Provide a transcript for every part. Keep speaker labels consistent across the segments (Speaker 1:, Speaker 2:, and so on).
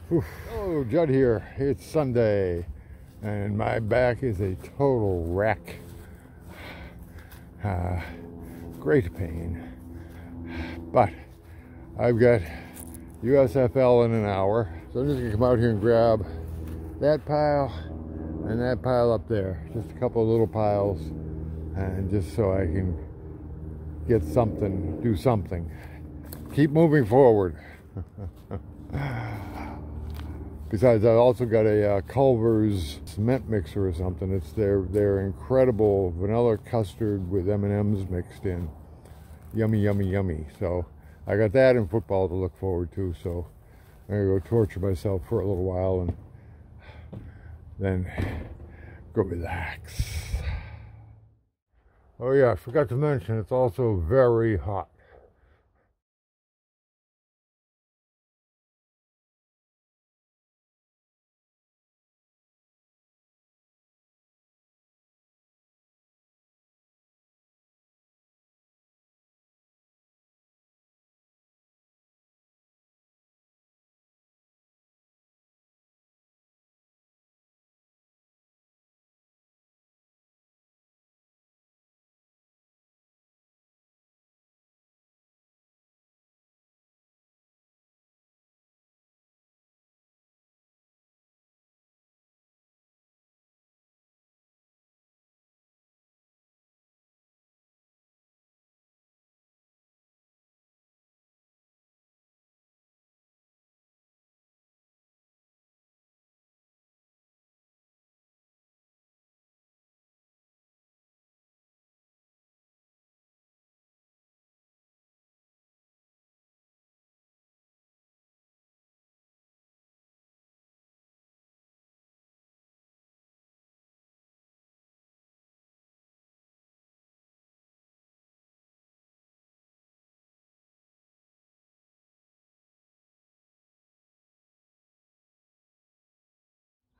Speaker 1: Hello, Judd here. It's Sunday, and my back is a total wreck. Great pain. But I've got USFL in an hour, so I'm just going to come out here and grab that pile and that pile up there. Just a couple of little piles, and just so I can get something, do something. Keep moving forward. Besides, I also got a Culver's cement mixer or something. It's their incredible vanilla custard with M&Ms mixed in. Yummy, yummy, yummy. So I got that in football to look forward to. So I'm gonna go torture myself for a little while and then go relax. Oh yeah, I forgot to mention, it's also very hot.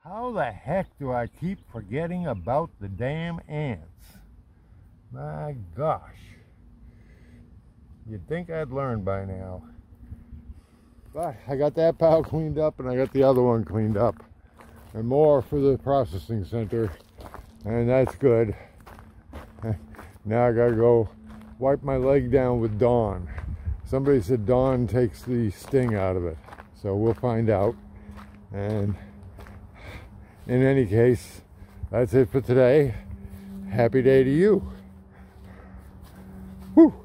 Speaker 1: How the heck do I keep forgetting about the damn ants? My gosh. You'd think I'd learn by now. But I got that pile cleaned up and I got the other one cleaned up. And more for the processing center. And that's good. Now I gotta go wipe my leg down with Dawn. Somebody said Dawn takes the sting out of it. So we'll find out. And in any case, that's it for today. Happy day to you. Whew.